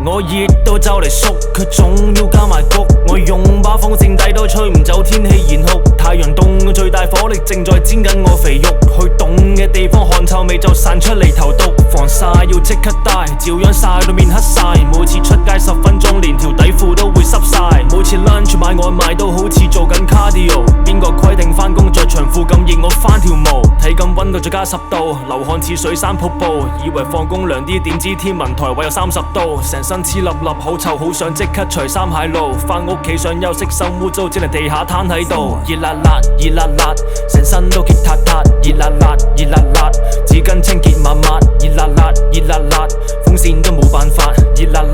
我熱到就嚟縮，佢仲要加埋谷。我用把風扇抵都吹唔走天氣炎酷。太陽凍，最大火力正在煎緊我肥肉。去凍嘅地方汗臭味就散出嚟頭毒。防曬要即刻戴，照樣曬到面黑晒。每次出街10分鐘，連條底褲都會濕晒。每次 lunch 買外賣都好似做緊 cardio。邊個規定返工着長褲咁熱？我翻條毛，體感溫度再加10度，流汗似水山瀑布。以為放工涼啲，點知天文台話有30度。成身黐粒粒好臭，好想即刻除衫鞋路。翻屋企想休息，心污糟，只能地下攤喺度。熱辣辣，熱辣辣，成身都結撻撻。熱辣辣，熱辣辣，紙巾清潔抹抹。熱辣辣，熱辣辣，風扇都冇辦法。熱辣辣。